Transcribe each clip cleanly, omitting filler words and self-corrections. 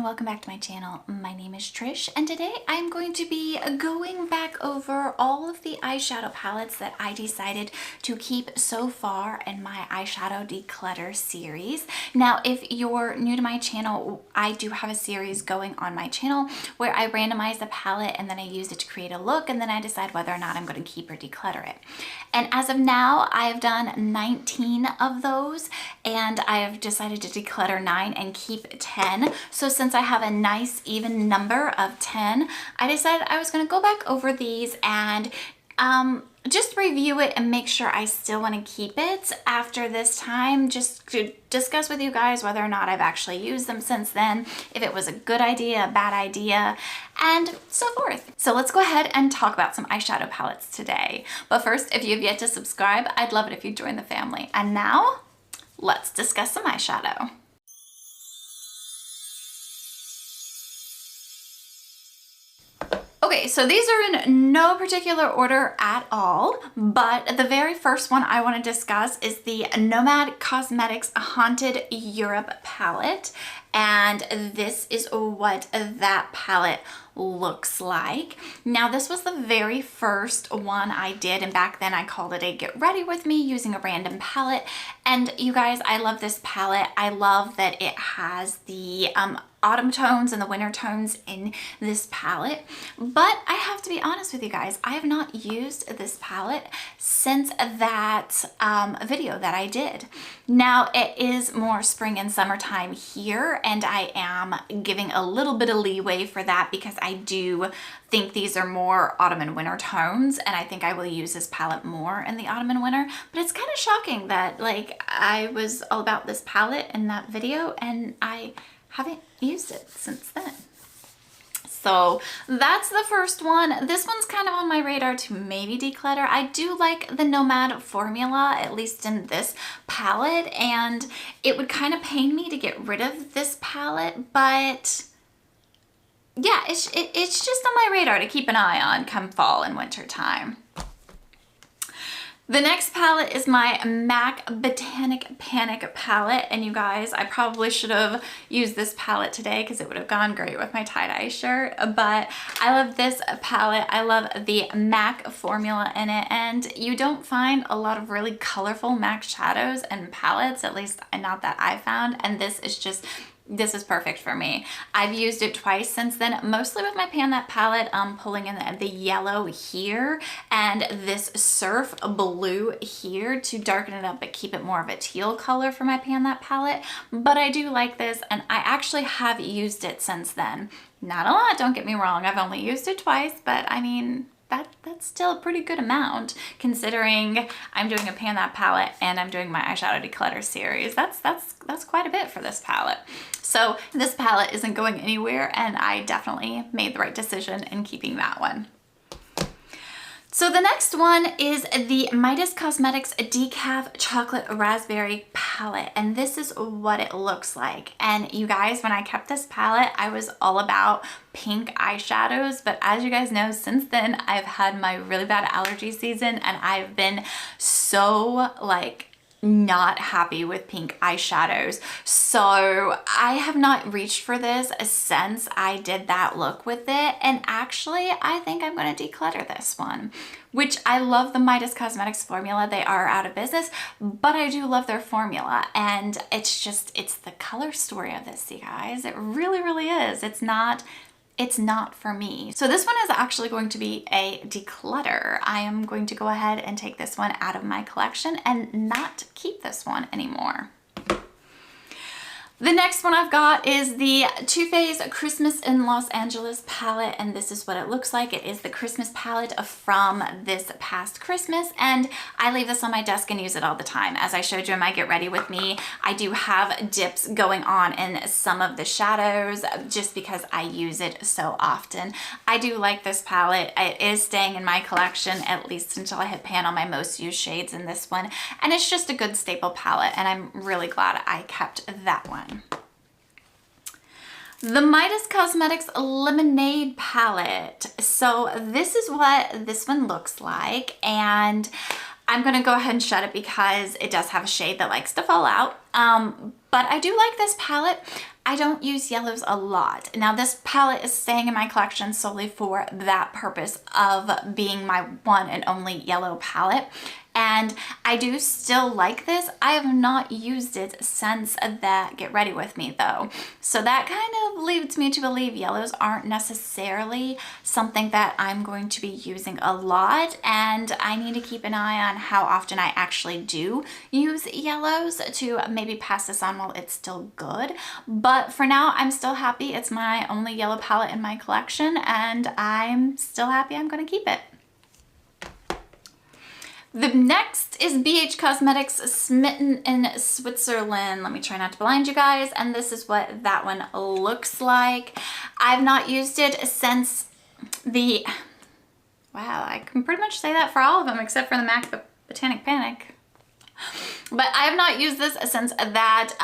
and welcome back to my channel. My name is Trish and today I'm going to be going back over all of the eyeshadow palettes that I decided to keep so far in my eyeshadow declutter series. Now, if you're new to my channel, I do have a series going on my channel where I randomize a palette and then I use it to create a look and then I decide whether or not I'm going to keep or declutter it. And as of now, I have done 19 of those and I have decided to declutter 9 and keep 10. So since I have a nice even number of 10, I decided I was going to go back over these and just review it and make sure I still want to keep it after this time, just to discuss with you guys whether or not I've actually used them since then, if it was a good idea, a bad idea, and so forth. So let's go ahead and talk about some eyeshadow palettes today. But first, if you have yet to subscribe, I'd love it if you join the family. And now, let's discuss some eyeshadow. Okay, so these are in no particular order at all, but the very first one I want to discuss is the Nomad Cosmetics Haunted Europe palette. And this is what that palette looks like. Now, this was the very first one I did, and back then I called it a get ready with me using a random palette. And you guys, I love this palette. I love that it has the autumn tones and the winter tones in this palette. But I have to be honest with you guys, I have not used this palette since that video that I did. Now, it is more spring and summertime here, and I am giving a little bit of leeway for that because I do think these are more autumn and winter tones, and I think I will use this palette more in the autumn and winter. But it's kind of shocking that like I was all about this palette in that video and I haven't used it since then. So that's the first one. This one's kind of on my radar to maybe declutter. I do like the Nomad formula, at least in this palette, and it would kind of pain me to get rid of this palette, but yeah, it's just on my radar to keep an eye on come fall and winter time. The next palette is my MAC Botanic Panic palette, and you guys, I probably should have used this palette today because it would have gone great with my tie-dye shirt, but I love this palette. I love the MAC formula in it, and you don't find a lot of really colorful MAC shadows and palettes, at least not that I found, and this is perfect for me. I've used it twice since then, mostly with my Pan That palette, pulling in the yellow here and this surf blue here to darken it up but keep it more of a teal color for my Pan That palette. But I do like this, and I actually have used it since then. Not a lot, don't get me wrong. I've only used it twice, but I mean, that's still a pretty good amount considering I'm doing a Pan That palette and I'm doing my eyeshadow declutter series. That's quite a bit for this palette. So this palette isn't going anywhere, and I definitely made the right decision in keeping that one. So the next one is the Midas Cosmetics Decaf Chocolate Raspberry palette, and this is what it looks like. And you guys, when I kept this palette, I was all about pink eyeshadows, but as you guys know, since then I've had my really bad allergy season and I've been so like not happy with pink eyeshadows. So I have not reached for this since I did that look with it. And actually, I think I'm going to declutter this one, which I love the Midas Cosmetics formula. They are out of business, but I do love their formula. And it's the color story of this, you guys. It really, really is. It's not for me. So this one is actually going to be a declutter. I am going to go ahead and take this one out of my collection and not keep this one anymore. The next one I've got is the Too Faced Christmas in Los Angeles palette, and this is what it looks like. It is the Christmas palette from this past Christmas, and I leave this on my desk and use it all the time. As I showed you in my Get Ready With Me, I do have dips going on in some of the shadows just because I use it so often. I do like this palette. It is staying in my collection at least until I hit pan on my most used shades in this one, and it's just a good staple palette, and I'm really glad I kept that one. The Midas Cosmetics Lemonade palette. So this is what this one looks like, and I'm gonna go ahead and shut it because it does have a shade that likes to fall out. But I do like this palette. I don't use yellows a lot. Now this palette is staying in my collection solely for that purpose of being my one and only yellow palette. And I do still like this. I have not used it since that Get Ready With Me though. So that kind of leads me to believe yellows aren't necessarily something that I'm going to be using a lot, and I need to keep an eye on how often I actually do use yellows to maybe pass this on while it's still good. But for now, I'm still happy. It's my only yellow palette in my collection, and I'm still happy I'm going to keep it. The next is BH Cosmetics Smitten in Switzerland. Let me try not to blind you guys. And this is what that one looks like. I've not used it since the, wow, I can pretty much say that for all of them except for the MAC Botanic Panic. But I have not used this since that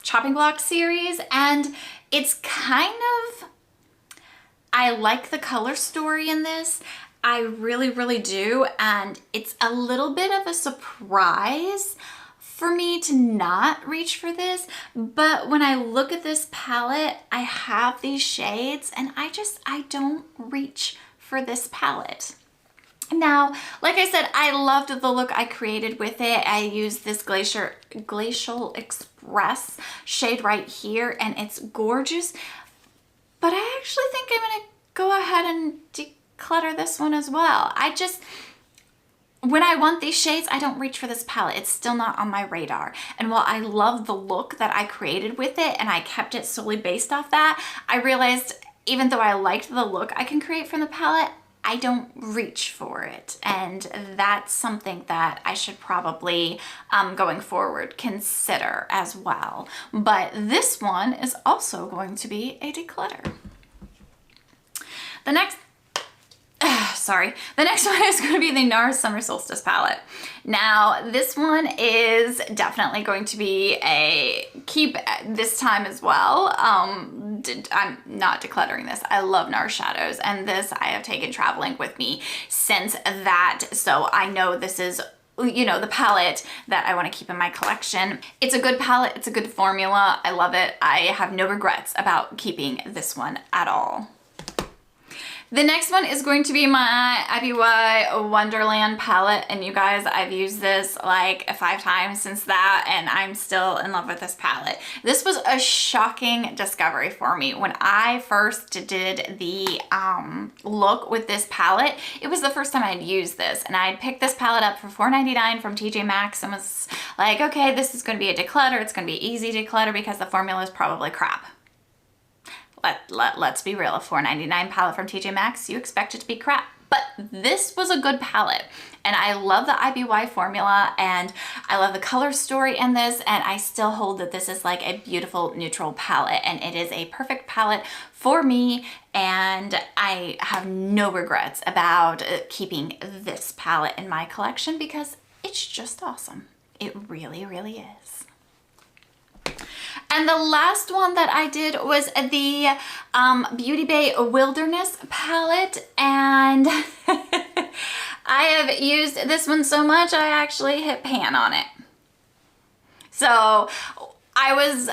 chopping block series, and it's kind of, I like the color story in this. I really, really do, and it's a little bit of a surprise for me to not reach for this, but when I look at this palette, I have these shades, and I don't reach for this palette. Now, like I said, I loved the look I created with it. I used this Glacial Express shade right here, and it's gorgeous, but I actually think I'm gonna go ahead and declutter this one as well. When I want these shades, I don't reach for this palette. It's still not on my radar. And while I love the look that I created with it and I kept it solely based off that, I realized even though I liked the look I can create from the palette, I don't reach for it. And that's something that I should probably, going forward, consider as well. But this one is also going to be a declutter. The next one is going to be the Nars Summer Solstice palette. Now, this one is definitely going to be a keep this time as well. I'm not decluttering this. I love Nars shadows, and this I have taken traveling with me since that. So I know this is, you know, the palette that I want to keep in my collection. It's a good palette. It's a good formula. I love it. I have no regrets about keeping this one at all. The next one is going to be my Ibuy Wonderland palette, and you guys, I've used this like 5 times since that, and I'm still in love with this palette. This was a shocking discovery for me. When I first did the look with this palette, it was the first time I'd used this, and I'd picked this palette up for $4.99 from TJ Maxx and was like, okay, this is going to be a declutter. It's going to be easy declutter because the formula is probably crap. Let's be real, a $4.99 palette from TJ Maxx, you expect it to be crap. But this was a good palette, and I love the Ibuy formula, and I love the color story in this, and I still hold that this is like a beautiful neutral palette, and it is a perfect palette for me, and I have no regrets about keeping this palette in my collection because it's just awesome. It really, really is. And the last one that I did was the Beauty Bay Wilderness palette, and I have used this one so much I actually hit pan on it. So I was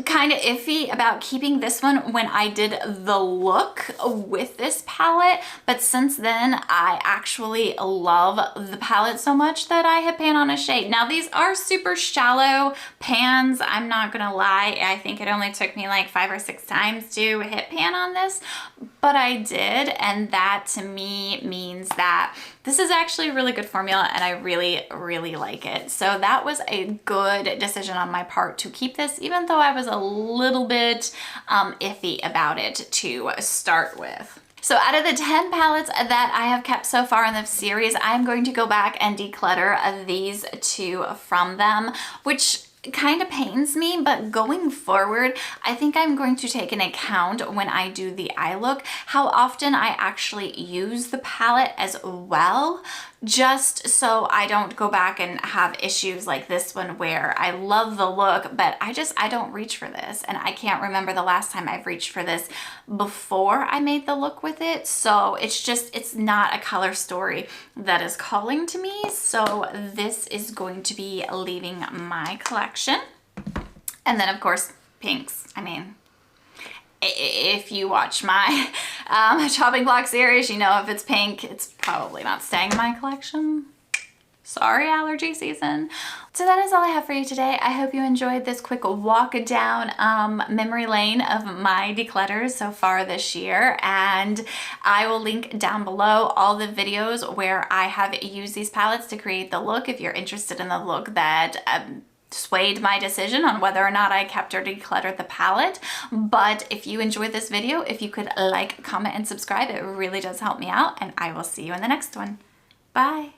kind of iffy about keeping this one when I did the look with this palette, but since then I actually love the palette so much that I hit pan on a shade. Now these are super shallow pans, I'm not gonna lie. I think it only took me like 5 or 6 times to hit pan on this, but I did, and that to me means that this is actually a really good formula, and I really, really like it. So that was a good decision on my part to keep this, even though I was a little bit iffy about it to start with. So out of the 10 palettes that I have kept so far in the series, I'm going to go back and declutter these 2 from them, which kind of pains me, but going forward, I think I'm going to take into account when I do the eye look how often I actually use the palette as well, just so I don't go back and have issues like this one where I love the look, but I don't reach for this, and I can't remember the last time I've reached for this before I made the look with it. So it's not a color story that is calling to me, so this is going to be leaving my collection. And then of course pinks. I mean, if you watch my chopping block series, you know if it's pink, it's probably not staying in my collection. Sorry, allergy season. So that is all I have for you today. I hope you enjoyed this quick walk down memory lane of my declutters so far this year. And I will link down below all the videos where I have used these palettes to create the look if you're interested in the look that swayed my decision on whether or not I kept or decluttered the palette. But if you enjoyed this video, if you could like, comment, and subscribe, it really does help me out. And I will see you in the next one. Bye.